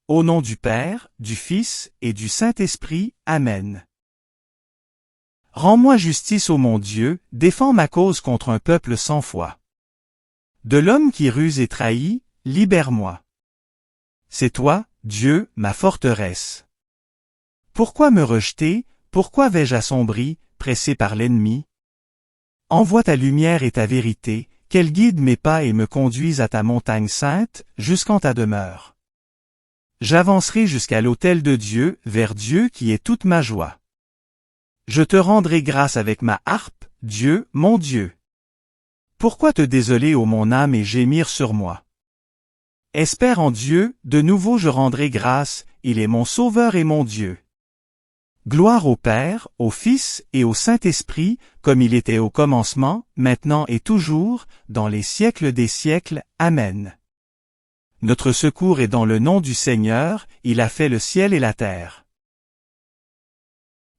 Au nom du Père, du Fils et du Saint-Esprit. Amen. Rends-moi justice, ô mon Dieu, défends ma cause contre un peuple sans foi. De l'homme qui ruse et trahit, libère-moi. C'est toi, Dieu, ma forteresse. Pourquoi me rejeter, pourquoi vais-je assombri, pressé par l'ennemi? Envoie ta lumière et ta vérité, qu'elle guide mes pas et me conduise à ta montagne sainte, jusqu'en ta demeure. J'avancerai jusqu'à l'autel de Dieu, vers Dieu qui est toute ma joie. Je te rendrai grâce avec ma harpe, Dieu, mon Dieu. Pourquoi te désoler, ô mon âme, et gémir sur moi? Espère en Dieu, de nouveau je rendrai grâce, il est mon Sauveur et mon Dieu. Gloire au Père, au Fils et au Saint-Esprit, comme il était au commencement, maintenant et toujours, dans les siècles des siècles. Amen. Notre secours est dans le nom du Seigneur, il a fait le ciel et la terre.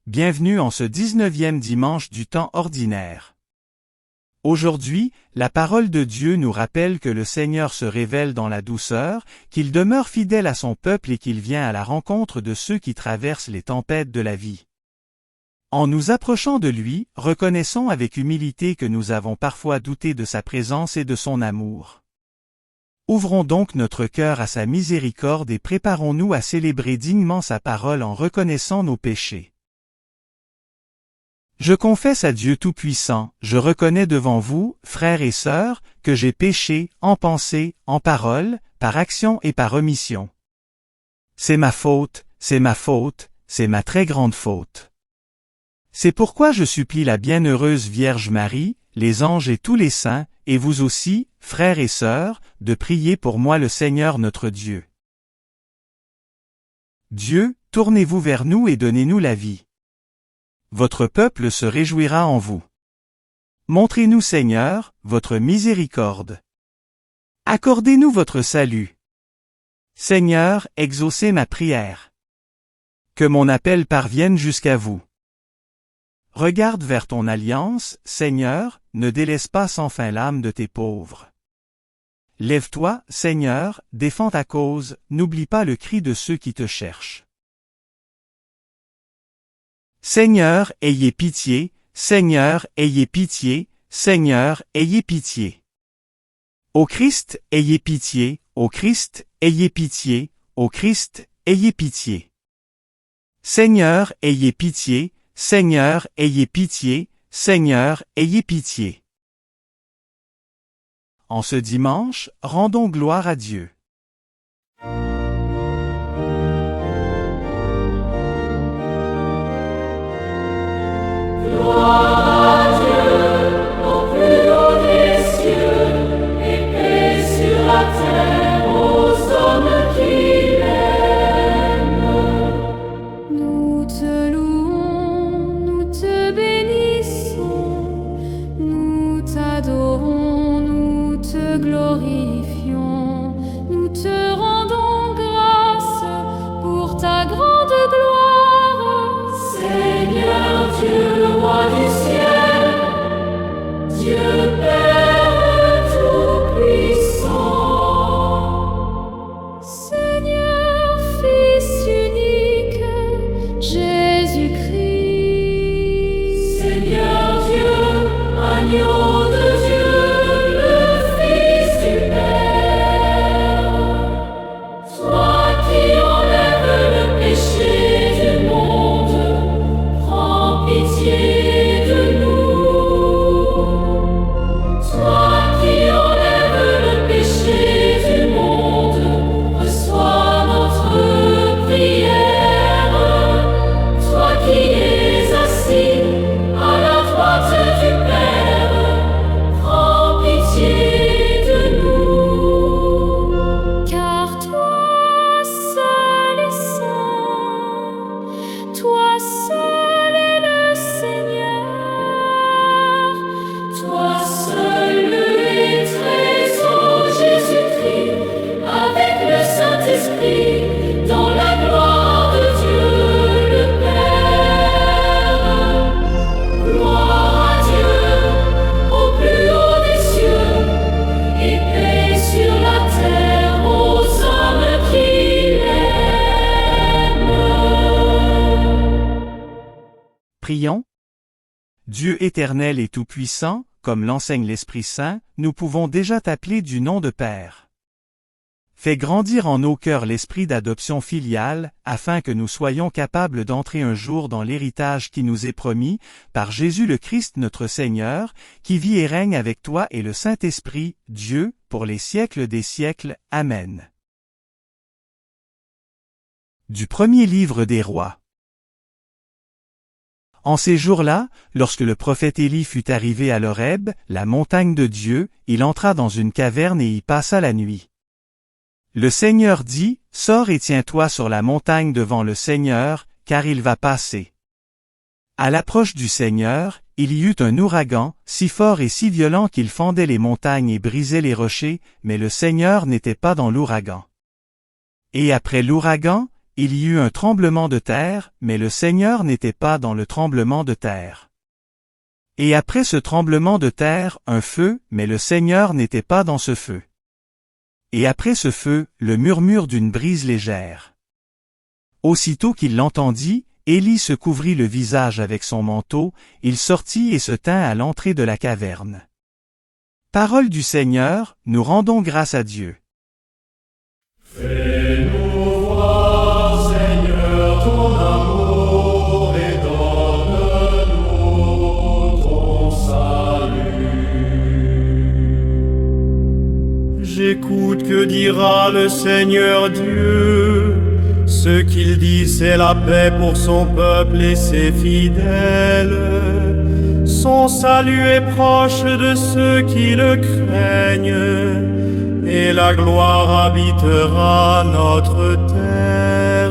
Bienvenue en ce 19e dimanche du temps ordinaire. Aujourd'hui, la parole de Dieu nous rappelle que le Seigneur se révèle dans la douceur, qu'il demeure fidèle à son peuple et qu'il vient à la rencontre de ceux qui traversent les tempêtes de la vie. En nous approchant de lui, reconnaissons avec humilité que nous avons parfois douté de sa présence et de son amour. Ouvrons donc notre cœur à sa miséricorde et préparons-nous à célébrer dignement sa parole en reconnaissant nos péchés. Je confesse à Dieu Tout-Puissant, je reconnais devant vous, frères et sœurs, que j'ai péché, en pensée, en parole, par action et par omission. C'est ma faute, c'est ma faute, c'est ma très grande faute. C'est pourquoi je supplie la bienheureuse Vierge Marie, les anges et tous les saints, et vous aussi, frères et sœurs, de prier pour moi le Seigneur notre Dieu. Dieu, tournez-vous vers nous et donnez-nous la vie. Votre peuple se réjouira en vous. Montrez-nous, Seigneur, votre miséricorde. Accordez-nous votre salut. Seigneur, exaucez ma prière. Que mon appel parvienne jusqu'à vous. Regarde vers ton alliance, Seigneur, ne délaisse pas sans fin l'âme de tes pauvres. Lève-toi, Seigneur, défends ta cause, n'oublie pas le cri de ceux qui te cherchent. Seigneur, ayez pitié, Seigneur, ayez pitié, Seigneur, ayez pitié. Ô Christ, ayez pitié, ô Christ, ayez pitié, ô Christ, ayez pitié. Seigneur, ayez pitié, Seigneur, ayez pitié, Seigneur, ayez pitié. En ce dimanche, rendons gloire à Dieu. Gloire à Dieu, au plus haut des cieux, et paix sur la terre aux hommes qui l'aiment. Nous te louons, nous te bénissons, nous t'adorons, nous te glorifions, Prions. Dieu éternel et tout-puissant, comme l'enseigne l'Esprit Saint, nous pouvons déjà t'appeler du nom de Père. Fais grandir en nos cœurs l'esprit d'adoption filiale, afin que nous soyons capables d'entrer un jour dans l'héritage qui nous est promis, par Jésus le Christ notre Seigneur, qui vit et règne avec toi et le Saint-Esprit, Dieu, pour les siècles des siècles. Amen. Du premier livre des rois. En ces jours-là, lorsque le prophète Élie fut arrivé à l'Horeb, la montagne de Dieu, il entra dans une caverne et y passa la nuit. Le Seigneur dit, « Sors et tiens-toi sur la montagne devant le Seigneur, car il va passer. » À l'approche du Seigneur, il y eut un ouragan, si fort et si violent qu'il fendait les montagnes et brisait les rochers, mais le Seigneur n'était pas dans l'ouragan. Et après l'ouragan, il y eut un tremblement de terre, mais le Seigneur n'était pas dans le tremblement de terre. Et après ce tremblement de terre, un feu, mais le Seigneur n'était pas dans ce feu. Et après ce feu, le murmure d'une brise légère. Aussitôt qu'il l'entendit, Élie se couvrit le visage avec son manteau, il sortit et se tint à l'entrée de la caverne. Parole du Seigneur, nous rendons grâce à Dieu. Fais-nous voir, Seigneur, ton amour et donne-nous ton salut. J'écoute, que dira le Seigneur Dieu. Ce qu'il dit, c'est la paix pour son peuple et ses fidèles. Son salut est proche de ceux qui le craignent, et la gloire habitera notre terre.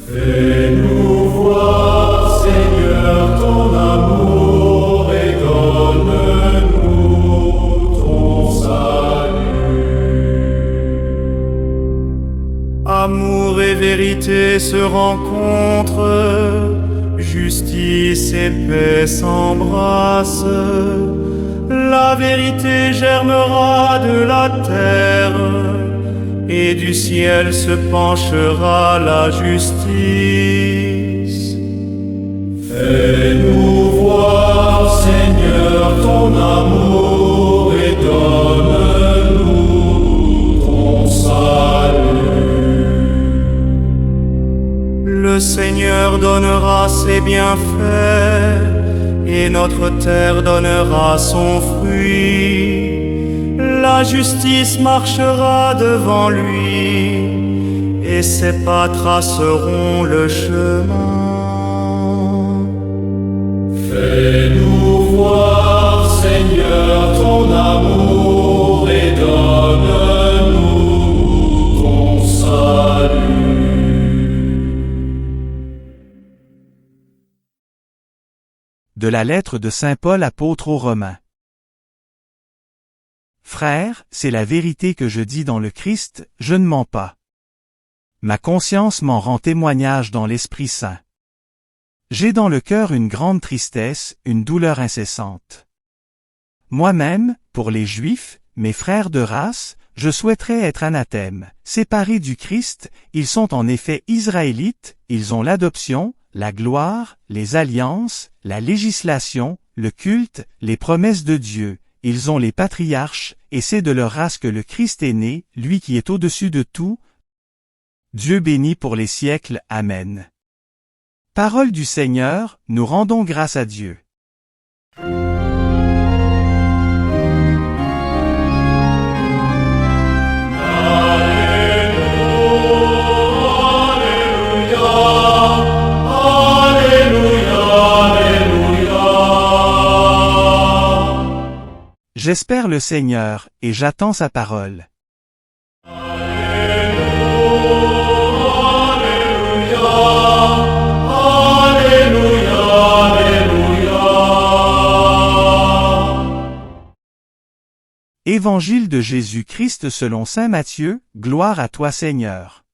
Fais-nous voir, Seigneur, ton amour et donne-nous ton salut. Amour et vérité se rencontrent, justice et paix s'embrassent. La vérité germera de la terre, et du ciel se penchera la justice. Fais-nous voir, Seigneur, ton amour et donne-nous ton salut. Le Seigneur donnera ses bienfaits, et notre terre donnera son fruit. La justice marchera devant lui, et ses pas traceront le chemin. Fais-nous voir, Seigneur, ton amour et donne-nous ton salut. De la lettre de Saint Paul apôtre aux Romains. Frères, c'est la vérité que je dis dans le Christ, je ne mens pas. Ma conscience m'en rend témoignage dans l'Esprit Saint. J'ai dans le cœur une grande tristesse, une douleur incessante. Moi-même, pour les Juifs, mes frères de race, je souhaiterais être anathème, séparés du Christ, ils sont en effet israélites, ils ont l'adoption, la gloire, les alliances, la législation, le culte, les promesses de Dieu, ils ont les patriarches, et c'est de leur race que le Christ est né, lui qui est au-dessus de tout. Dieu béni pour les siècles. Amen. Parole du Seigneur, nous rendons grâce à Dieu. J'espère le Seigneur, et j'attends sa parole. Évangile de Jésus-Christ selon saint Matthieu, gloire à toi Seigneur.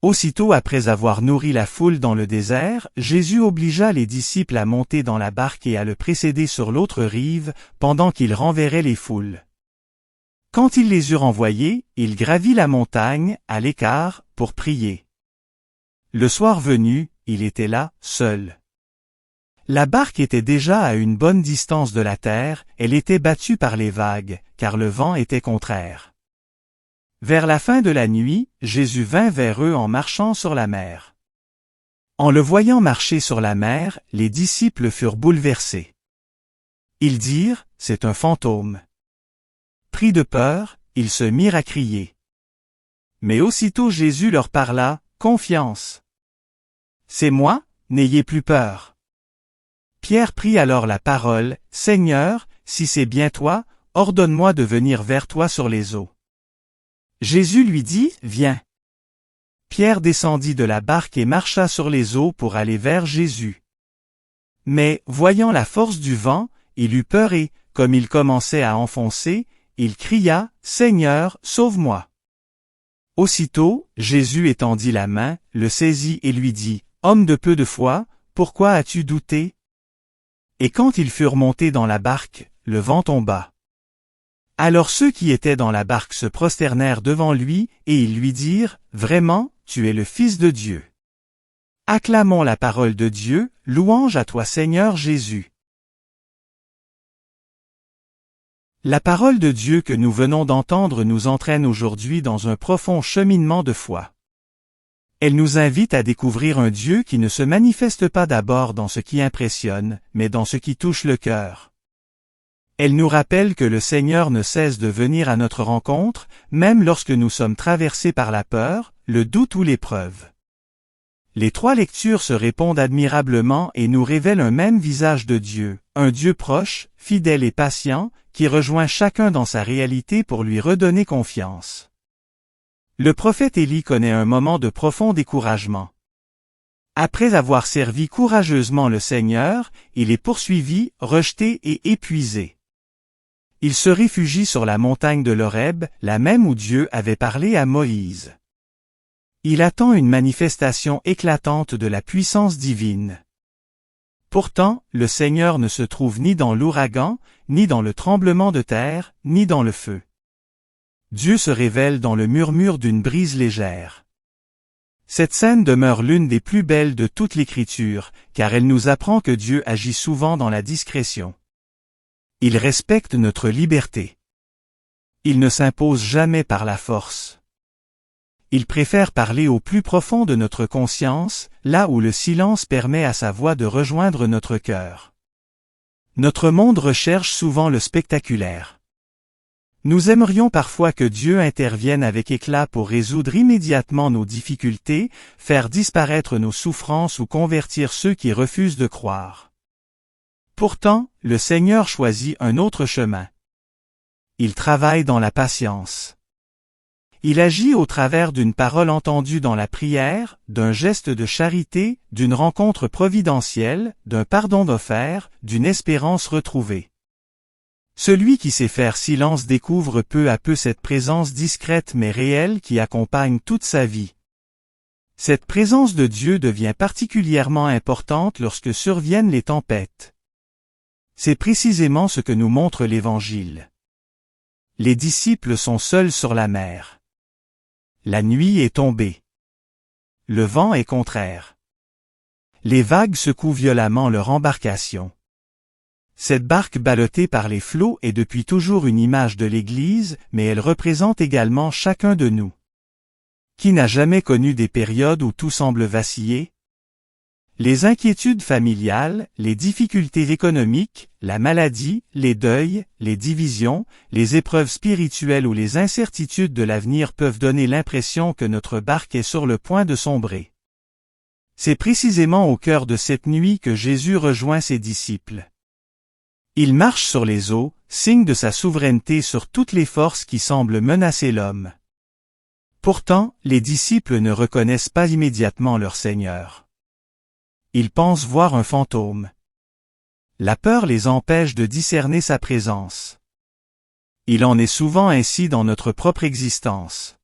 Aussitôt après avoir nourri la foule dans le désert, Jésus obligea les disciples à monter dans la barque et à le précéder sur l'autre rive, pendant qu'il renverrait les foules. Quand il les eut renvoyés, il gravit la montagne, à l'écart, pour prier. Le soir venu, il était là, seul. La barque était déjà à une bonne distance de la terre, elle était battue par les vagues, car le vent était contraire. Vers la fin de la nuit, Jésus vint vers eux en marchant sur la mer. En le voyant marcher sur la mer, les disciples furent bouleversés. Ils dirent, « C'est un fantôme. » Pris de peur, ils se mirent à crier. Mais aussitôt Jésus leur parla, « Confiance. C'est moi, n'ayez plus peur. » Pierre prit alors la parole, « Seigneur, si c'est bien toi, ordonne-moi de venir vers toi sur les eaux. » Jésus lui dit, « Viens. » Pierre descendit de la barque et marcha sur les eaux pour aller vers Jésus. Mais, voyant la force du vent, il eut peur et, comme il commençait à enfoncer, il cria, « Seigneur, sauve-moi. » Aussitôt, Jésus étendit la main, le saisit et lui dit, « Homme de peu de foi, pourquoi as-tu douté? » Et quand ils furent montés dans la barque, le vent tomba. Alors ceux qui étaient dans la barque se prosternèrent devant lui, et ils lui dirent, « Vraiment, tu es le Fils de Dieu. » Acclamons la parole de Dieu, louange à toi Seigneur Jésus. La parole de Dieu que nous venons d'entendre nous entraîne aujourd'hui dans un profond cheminement de foi. Elle nous invite à découvrir un Dieu qui ne se manifeste pas d'abord dans ce qui impressionne, mais dans ce qui touche le cœur. Elle nous rappelle que le Seigneur ne cesse de venir à notre rencontre, même lorsque nous sommes traversés par la peur, le doute ou l'épreuve. Les trois lectures se répondent admirablement et nous révèlent un même visage de Dieu, un Dieu proche, fidèle et patient, qui rejoint chacun dans sa réalité pour lui redonner confiance. Le prophète Élie connaît un moment de profond découragement. Après avoir servi courageusement le Seigneur, il est poursuivi, rejeté et épuisé. Il se réfugie sur la montagne de l'Horeb, la même où Dieu avait parlé à Moïse. Il attend une manifestation éclatante de la puissance divine. Pourtant, le Seigneur ne se trouve ni dans l'ouragan, ni dans le tremblement de terre, ni dans le feu. Dieu se révèle dans le murmure d'une brise légère. Cette scène demeure l'une des plus belles de toute l'Écriture, car elle nous apprend que Dieu agit souvent dans la discrétion. Il respecte notre liberté. Il ne s'impose jamais par la force. Il préfère parler au plus profond de notre conscience, là où le silence permet à sa voix de rejoindre notre cœur. Notre monde recherche souvent le spectaculaire. Nous aimerions parfois que Dieu intervienne avec éclat pour résoudre immédiatement nos difficultés, faire disparaître nos souffrances ou convertir ceux qui refusent de croire. Pourtant, le Seigneur choisit un autre chemin. Il travaille dans la patience. Il agit au travers d'une parole entendue dans la prière, d'un geste de charité, d'une rencontre providentielle, d'un pardon offert, d'une espérance retrouvée. Celui qui sait faire silence découvre peu à peu cette présence discrète mais réelle qui accompagne toute sa vie. Cette présence de Dieu devient particulièrement importante lorsque surviennent les tempêtes. C'est précisément ce que nous montre l'Évangile. Les disciples sont seuls sur la mer. La nuit est tombée. Le vent est contraire. Les vagues secouent violemment leur embarcation. Cette barque ballottée par les flots est depuis toujours une image de l'Église, mais elle représente également chacun de nous. Qui n'a jamais connu des périodes où tout semble vaciller? Les inquiétudes familiales, les difficultés économiques, la maladie, les deuils, les divisions, les épreuves spirituelles ou les incertitudes de l'avenir peuvent donner l'impression que notre barque est sur le point de sombrer. C'est précisément au cœur de cette nuit que Jésus rejoint ses disciples. Il marche sur les eaux, signe de sa souveraineté sur toutes les forces qui semblent menacer l'homme. Pourtant, les disciples ne reconnaissent pas immédiatement leur Seigneur. Ils pensent voir un fantôme. La peur les empêche de discerner sa présence. Il en est souvent ainsi dans notre propre existence.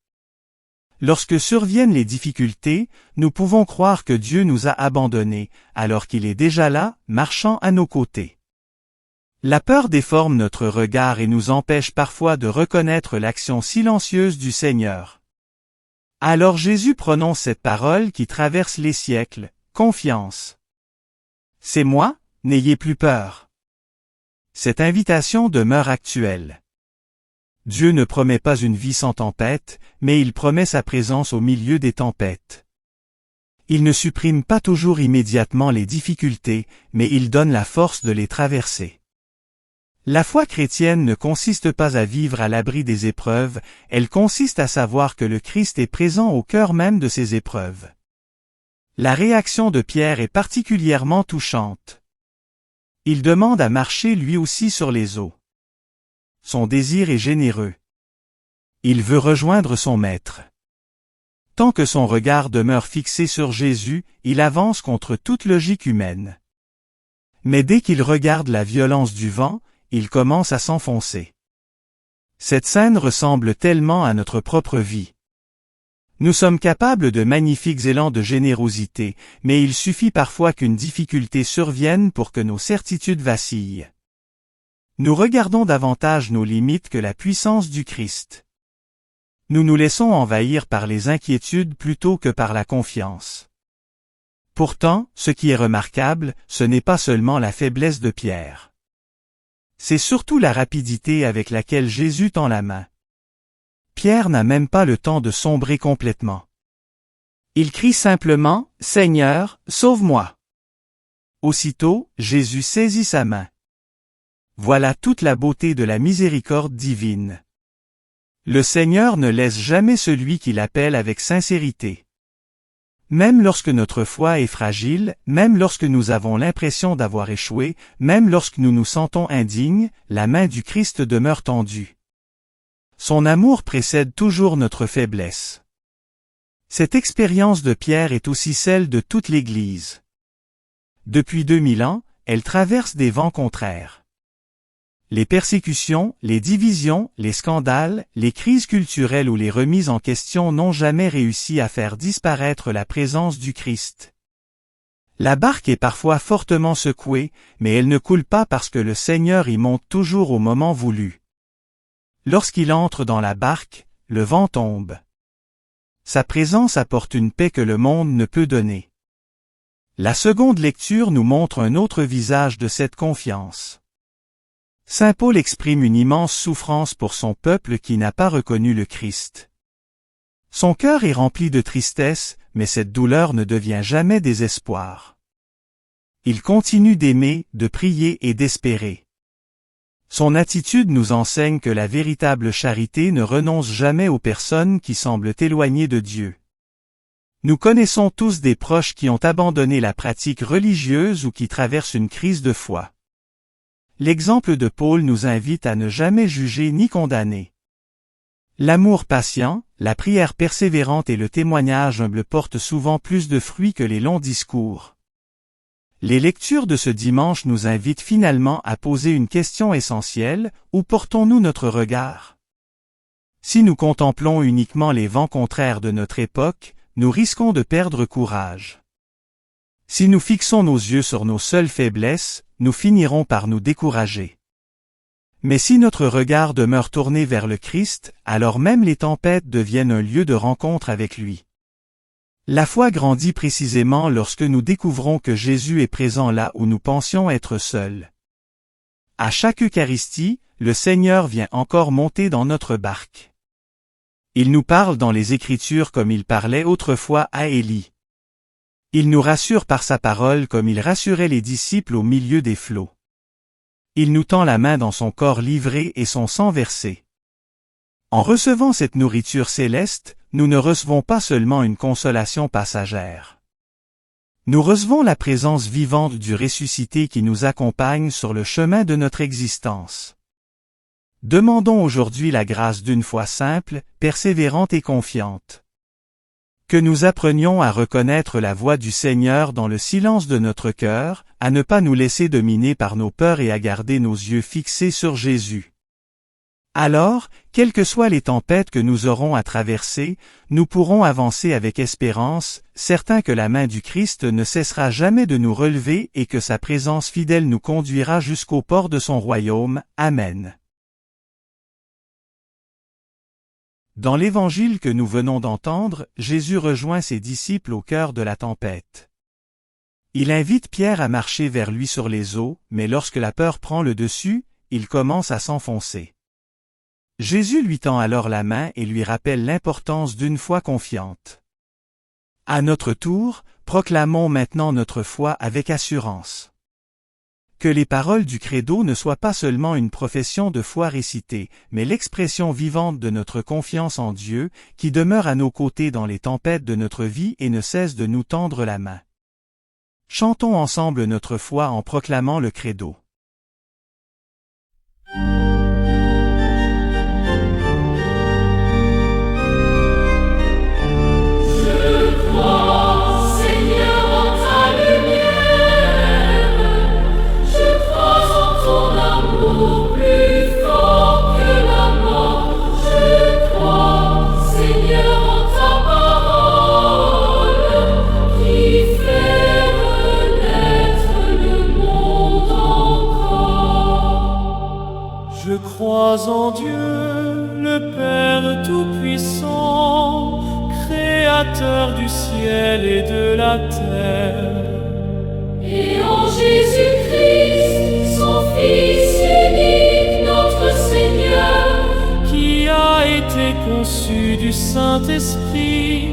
Lorsque surviennent les difficultés, nous pouvons croire que Dieu nous a abandonnés, alors qu'il est déjà là, marchant à nos côtés. La peur déforme notre regard et nous empêche parfois de reconnaître l'action silencieuse du Seigneur. Alors Jésus prononce cette parole qui traverse les siècles, confiance. C'est moi, n'ayez plus peur. Cette invitation demeure actuelle. Dieu ne promet pas une vie sans tempête, mais il promet sa présence au milieu des tempêtes. Il ne supprime pas toujours immédiatement les difficultés, mais il donne la force de les traverser. La foi chrétienne ne consiste pas à vivre à l'abri des épreuves, elle consiste à savoir que le Christ est présent au cœur même de ces épreuves. La réaction de Pierre est particulièrement touchante. Il demande à marcher lui aussi sur les eaux. Son désir est généreux. Il veut rejoindre son maître. Tant que son regard demeure fixé sur Jésus, il avance contre toute logique humaine. Mais dès qu'il regarde la violence du vent, il commence à s'enfoncer. Cette scène ressemble tellement à notre propre vie. Nous sommes capables de magnifiques élans de générosité, mais il suffit parfois qu'une difficulté survienne pour que nos certitudes vacillent. Nous regardons davantage nos limites que la puissance du Christ. Nous nous laissons envahir par les inquiétudes plutôt que par la confiance. Pourtant, ce qui est remarquable, ce n'est pas seulement la faiblesse de Pierre. C'est surtout la rapidité avec laquelle Jésus tend la main. Pierre n'a même pas le temps de sombrer complètement. Il crie simplement « Seigneur, sauve-moi !» Aussitôt, Jésus saisit sa main. Voilà toute la beauté de la miséricorde divine. Le Seigneur ne laisse jamais celui qui l'appelle avec sincérité. Même lorsque notre foi est fragile, même lorsque nous avons l'impression d'avoir échoué, même lorsque nous nous sentons indignes, la main du Christ demeure tendue. Son amour précède toujours notre faiblesse. Cette expérience de Pierre est aussi celle de toute l'Église. Depuis 2000 ans, elle traverse des vents contraires. Les persécutions, les divisions, les scandales, les crises culturelles ou les remises en question n'ont jamais réussi à faire disparaître la présence du Christ. La barque est parfois fortement secouée, mais elle ne coule pas parce que le Seigneur y monte toujours au moment voulu. Lorsqu'il entre dans la barque, le vent tombe. Sa présence apporte une paix que le monde ne peut donner. La seconde lecture nous montre un autre visage de cette confiance. Saint Paul exprime une immense souffrance pour son peuple qui n'a pas reconnu le Christ. Son cœur est rempli de tristesse, mais cette douleur ne devient jamais désespoir. Il continue d'aimer, de prier et d'espérer. Son attitude nous enseigne que la véritable charité ne renonce jamais aux personnes qui semblent éloignées de Dieu. Nous connaissons tous des proches qui ont abandonné la pratique religieuse ou qui traversent une crise de foi. L'exemple de Paul nous invite à ne jamais juger ni condamner. L'amour patient, la prière persévérante et le témoignage humble portent souvent plus de fruits que les longs discours. Les lectures de ce dimanche nous invitent finalement à poser une question essentielle, où portons-nous notre regard? Si nous contemplons uniquement les vents contraires de notre époque, nous risquons de perdre courage. Si nous fixons nos yeux sur nos seules faiblesses, nous finirons par nous décourager. Mais si notre regard demeure tourné vers le Christ, alors même les tempêtes deviennent un lieu de rencontre avec lui. La foi grandit précisément lorsque nous découvrons que Jésus est présent là où nous pensions être seuls. À chaque Eucharistie, le Seigneur vient encore monter dans notre barque. Il nous parle dans les Écritures comme il parlait autrefois à Élie. Il nous rassure par sa parole comme il rassurait les disciples au milieu des flots. Il nous tend la main dans son corps livré et son sang versé. En recevant cette nourriture céleste, nous ne recevons pas seulement une consolation passagère. Nous recevons la présence vivante du ressuscité qui nous accompagne sur le chemin de notre existence. Demandons aujourd'hui la grâce d'une foi simple, persévérante et confiante. Que nous apprenions à reconnaître la voix du Seigneur dans le silence de notre cœur, à ne pas nous laisser dominer par nos peurs et à garder nos yeux fixés sur Jésus. Alors, quelles que soient les tempêtes que nous aurons à traverser, nous pourrons avancer avec espérance, certains que la main du Christ ne cessera jamais de nous relever et que sa présence fidèle nous conduira jusqu'au port de son royaume. Amen. Dans l'évangile que nous venons d'entendre, Jésus rejoint ses disciples au cœur de la tempête. Il invite Pierre à marcher vers lui sur les eaux, mais lorsque la peur prend le dessus, il commence à s'enfoncer. Jésus lui tend alors la main et lui rappelle l'importance d'une foi confiante. À notre tour, proclamons maintenant notre foi avec assurance. Que les paroles du credo ne soient pas seulement une profession de foi récitée, mais l'expression vivante de notre confiance en Dieu, qui demeure à nos côtés dans les tempêtes de notre vie et ne cesse de nous tendre la main. Chantons ensemble notre foi en proclamant le credo. Je crois en Dieu, le Père Tout-Puissant, Créateur du ciel et de la terre, et en Jésus-Christ, son Fils unique, notre Seigneur, qui a été conçu du Saint-Esprit,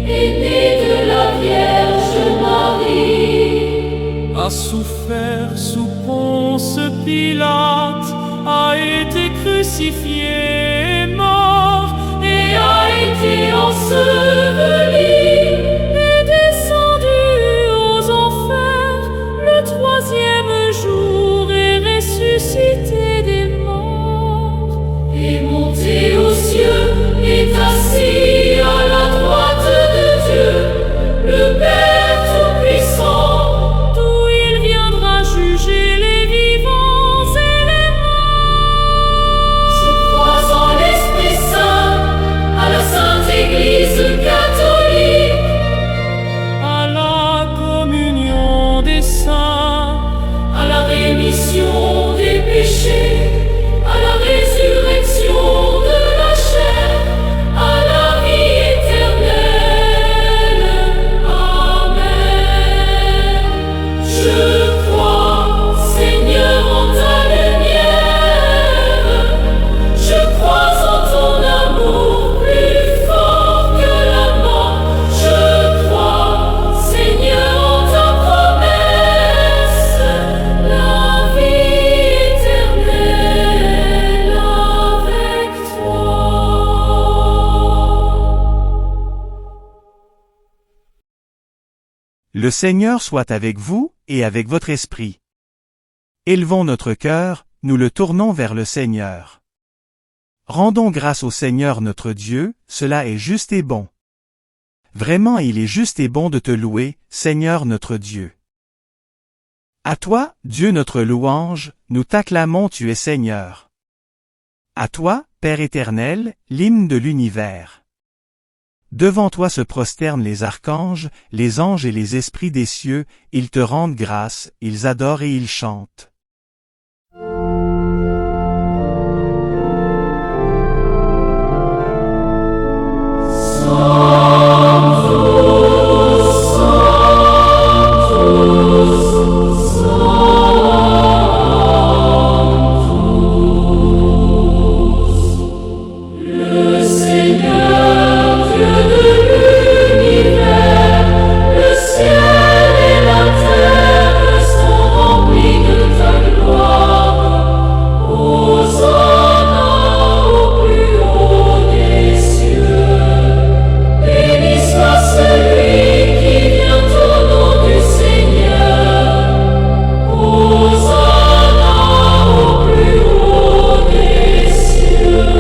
est né de la Vierge Marie, a souffert sous Ponce Pilate, a été crucifié, mort, et a été enseveli, est descendu aux enfers, le troisième jour est ressuscité des morts, est monté aux cieux, est assis à la droite de Dieu, le Père Tout-Puissant, d'où il viendra juger les vivants et les morts. Je crois en l'Esprit Saint, à la Sainte Église catholique, À la communion des saints, à la rémission des péchés, à la résurrection de la chair, à la vie éternelle. Amen. Je crois, Seigneur, en ta lumière. Je crois en ton amour plus fort que la mort. Je crois, Seigneur, en ta promesse, la vie éternelle avec toi. Le Seigneur soit avec vous et avec votre esprit. Élevons notre cœur, nous le tournons vers le Seigneur. Rendons grâce au Seigneur notre Dieu, cela est juste et bon. Vraiment il est juste et bon de te louer, Seigneur notre Dieu. À toi, Dieu notre louange, nous t'acclamons, tu es Seigneur. À toi, Père éternel, l'hymne de l'univers. Devant toi se prosternent les archanges, les anges et les esprits des cieux, ils te rendent grâce, ils adorent et ils chantent. Le Seigneur, Dieu de l'univers, le ciel et la terre sont remplis de ta gloire. Hosanna au plus haut des cieux. Béni soit celui qui vient au nom du Seigneur. Hosanna au plus haut des cieux.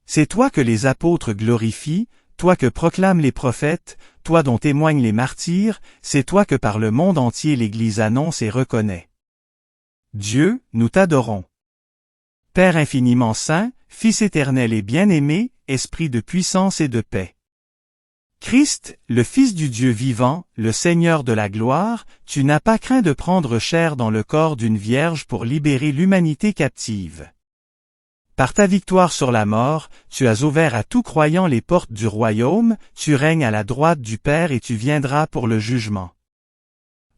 C'est toi que les apôtres glorifient, toi que proclament les prophètes, toi dont témoignent les martyrs, c'est toi que par le monde entier l'Église annonce et reconnaît. Dieu, nous t'adorons. Père infiniment saint, Fils éternel et bien-aimé, Esprit de puissance et de paix. Christ, le Fils du Dieu vivant, le Seigneur de la gloire, tu n'as pas craint de prendre chair dans le corps d'une vierge pour libérer l'humanité captive. Par ta victoire sur la mort, tu as ouvert à tout croyant les portes du royaume, tu règnes à la droite du Père et tu viendras pour le jugement.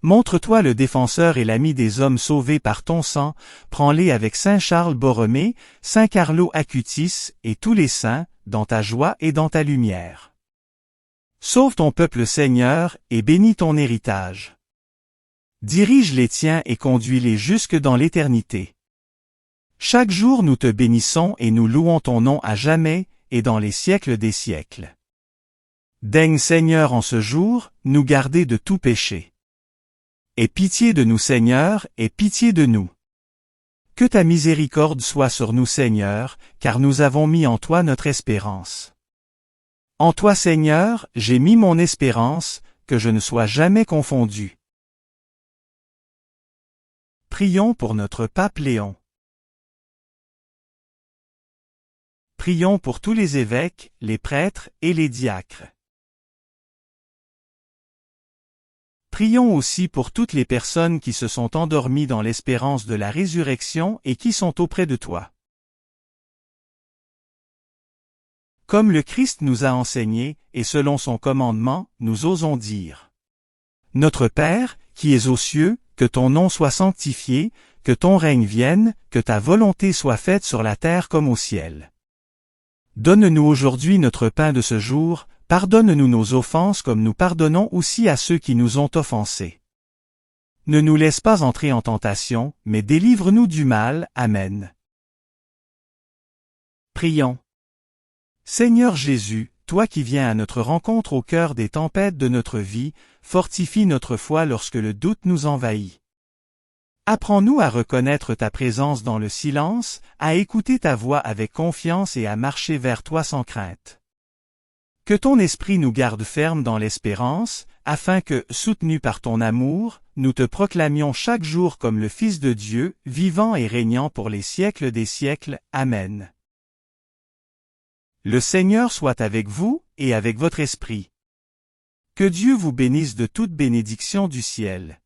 Montre-toi le défenseur et l'ami des hommes sauvés par ton sang, prends-les avec saint Charles Borromée, saint Carlo Acutis et tous les saints, dans ta joie et dans ta lumière. Sauve ton peuple Seigneur, et bénis ton héritage. Dirige les tiens et conduis-les jusque dans l'éternité. Chaque jour nous te bénissons et nous louons ton nom à jamais, et dans les siècles des siècles. Daigne Seigneur en ce jour, nous garder de tout péché. Aie pitié de nous Seigneur, aie pitié de nous. Que ta miséricorde soit sur nous Seigneur, car nous avons mis en toi notre espérance. En toi Seigneur, j'ai mis mon espérance, que je ne sois jamais confondu. Prions pour notre pape Léon. Prions pour tous les évêques, les prêtres et les diacres. Prions aussi pour toutes les personnes qui se sont endormies dans l'espérance de la résurrection et qui sont auprès de toi. Comme le Christ nous a enseigné, et selon son commandement, nous osons dire. Notre Père, qui es aux cieux, que ton nom soit sanctifié, que ton règne vienne, que ta volonté soit faite sur la terre comme au ciel. Donne-nous aujourd'hui notre pain de ce jour, pardonne-nous nos offenses comme nous pardonnons aussi à ceux qui nous ont offensés. Ne nous laisse pas entrer en tentation, mais délivre-nous du mal. Amen. Prions. Seigneur Jésus, toi qui viens à notre rencontre au cœur des tempêtes de notre vie, fortifie notre foi lorsque le doute nous envahit. Apprends-nous à reconnaître ta présence dans le silence, à écouter ta voix avec confiance et à marcher vers toi sans crainte. Que ton esprit nous garde fermes dans l'espérance, afin que, soutenus par ton amour, nous te proclamions chaque jour comme le Fils de Dieu, vivant et régnant pour les siècles des siècles. Amen. Le Seigneur soit avec vous, et avec votre esprit. Que Dieu vous bénisse de toute bénédiction du ciel.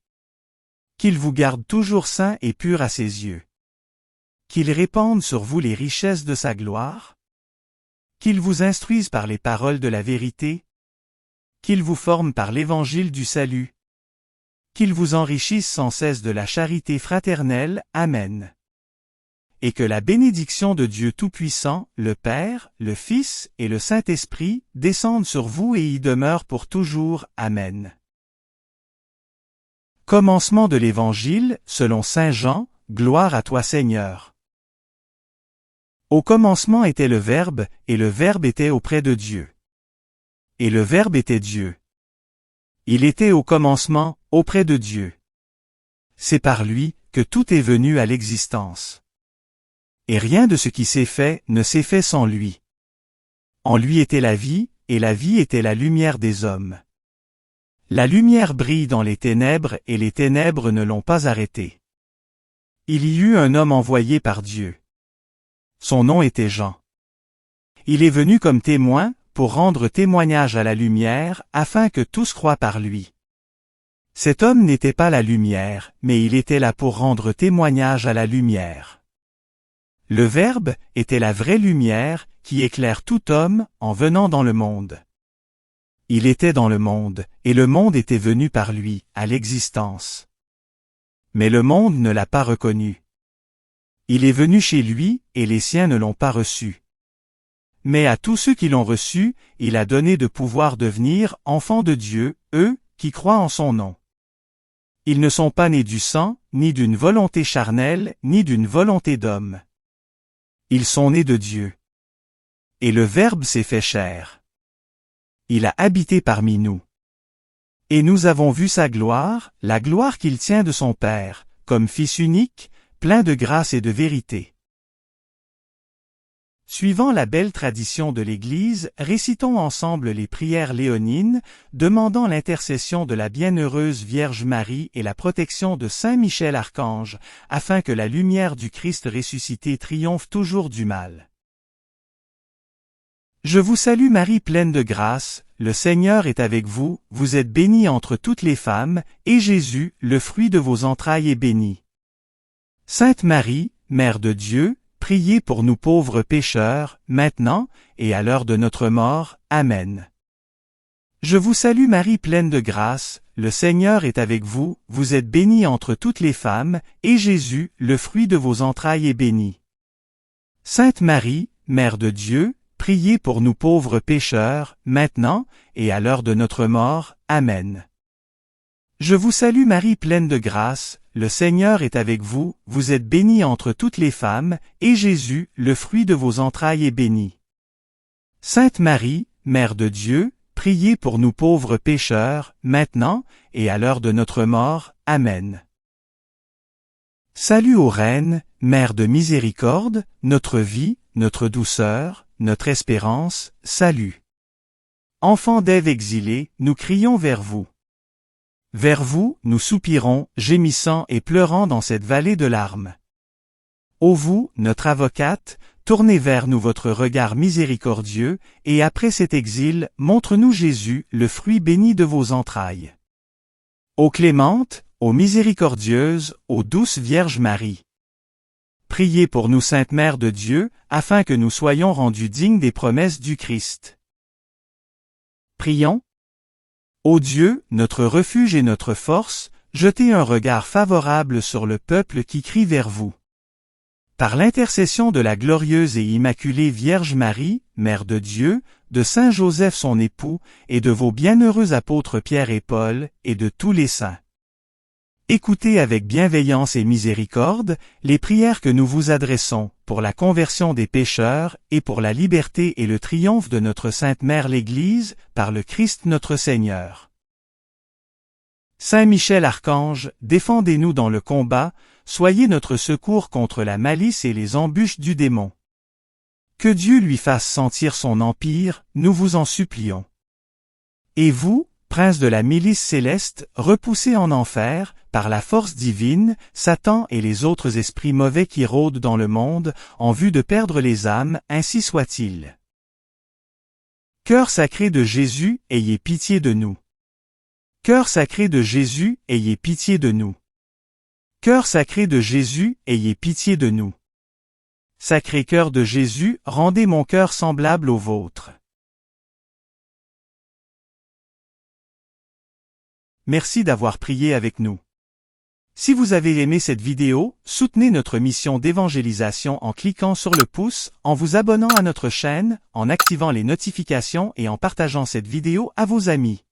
Qu'il vous garde toujours saint et pur à ses yeux. Qu'il répande sur vous les richesses de sa gloire. Qu'il vous instruise par les paroles de la vérité. Qu'il vous forme par l'évangile du salut. Qu'il vous enrichisse sans cesse de la charité fraternelle. Amen. Et que la bénédiction de Dieu Tout-Puissant, le Père, le Fils et le Saint-Esprit, descende sur vous et y demeure pour toujours. Amen. Commencement de l'Évangile, selon saint Jean, gloire à toi Seigneur. Au commencement était le Verbe, et le Verbe était auprès de Dieu. Et le Verbe était Dieu. Il était au commencement, auprès de Dieu. C'est par lui que tout est venu à l'existence. Et rien de ce qui s'est fait ne s'est fait sans lui. En lui était la vie, et la vie était la lumière des hommes. La lumière brille dans les ténèbres et les ténèbres ne l'ont pas arrêtée. Il y eut un homme envoyé par Dieu. Son nom était Jean. Il est venu comme témoin, pour rendre témoignage à la lumière, afin que tous croient par lui. Cet homme n'était pas la lumière, mais il était là pour rendre témoignage à la lumière. Le Verbe était la vraie lumière, qui éclaire tout homme, en venant dans le monde. Il était dans le monde, et le monde était venu par lui, à l'existence. Mais le monde ne l'a pas reconnu. Il est venu chez lui, et les siens ne l'ont pas reçu. Mais à tous ceux qui l'ont reçu, il a donné de pouvoir devenir enfants de Dieu, eux, qui croient en son nom. Ils ne sont pas nés du sang, ni d'une volonté charnelle, ni d'une volonté d'homme. Ils sont nés de Dieu. Et le Verbe s'est fait chair. Il a habité parmi nous. Et nous avons vu sa gloire, la gloire qu'il tient de son Père, comme Fils unique, plein de grâce et de vérité. Suivant la belle tradition de l'Église, récitons ensemble les prières léonines, demandant l'intercession de la bienheureuse Vierge Marie et la protection de Saint Michel Archange, afin que la lumière du Christ ressuscité triomphe toujours du mal. Je vous salue Marie pleine de grâce, le Seigneur est avec vous, vous êtes bénie entre toutes les femmes, et Jésus, le fruit de vos entrailles, est béni. Sainte Marie, Mère de Dieu, priez pour nous pauvres pécheurs, maintenant, et à l'heure de notre mort. Amen. Je vous salue Marie pleine de grâce, le Seigneur est avec vous, vous êtes bénie entre toutes les femmes, et Jésus, le fruit de vos entrailles, est béni. Sainte Marie, Mère de Dieu, priez pour nous pauvres pécheurs, maintenant, et à l'heure de notre mort. Amen. Je vous salue Marie pleine de grâce, le Seigneur est avec vous, vous êtes bénie entre toutes les femmes, et Jésus, le fruit de vos entrailles, est béni. Sainte Marie, Mère de Dieu, priez pour nous pauvres pécheurs, maintenant, et à l'heure de notre mort. Amen. Salut ô Reine, Mère de miséricorde, notre vie, notre douceur, notre espérance, salut. Enfants d'Ève exilés, nous crions vers vous. Vers vous, nous soupirons, gémissant et pleurant dans cette vallée de larmes. Ô vous, notre avocate, tournez vers nous votre regard miséricordieux, et après cet exil, montre-nous Jésus, le fruit béni de vos entrailles. Ô clémente, ô miséricordieuse, ô douce Vierge Marie. Priez pour nous Sainte Mère de Dieu, afin que nous soyons rendus dignes des promesses du Christ. Prions. Ô Dieu, notre refuge et notre force, jetez un regard favorable sur le peuple qui crie vers vous. Par l'intercession de la glorieuse et immaculée Vierge Marie, Mère de Dieu, de Saint Joseph son époux, et de vos bienheureux apôtres Pierre et Paul, et de tous les saints. Écoutez avec bienveillance et miséricorde les prières que nous vous adressons, pour la conversion des pécheurs, et pour la liberté et le triomphe de notre Sainte Mère l'Église, par le Christ notre Seigneur. Saint Michel Archange, défendez-nous dans le combat, soyez notre secours contre la malice et les embûches du démon. Que Dieu lui fasse sentir son empire, nous vous en supplions. Et vous, prince de la milice céleste, repoussez en enfer, par la force divine, Satan et les autres esprits mauvais qui rôdent dans le monde, en vue de perdre les âmes, ainsi soit-il. Cœur sacré de Jésus, ayez pitié de nous. Cœur sacré de Jésus, ayez pitié de nous. Cœur sacré de Jésus, ayez pitié de nous. Sacré cœur de Jésus, rendez mon cœur semblable au vôtre. Merci d'avoir prié avec nous. Si vous avez aimé cette vidéo, soutenez notre mission d'évangélisation en cliquant sur le pouce, en vous abonnant à notre chaîne, en activant les notifications et en partageant cette vidéo à vos amis.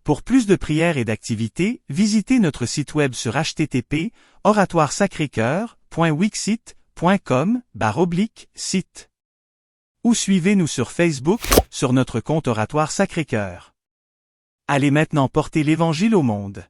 Pour plus de prières et d'activités, visitez notre site web sur http://oratoiresacrécoeur.wixsite.com/site. Ou suivez-nous sur Facebook, sur notre compte Oratoire Sacré-Cœur. Allez maintenant porter l'Évangile au monde.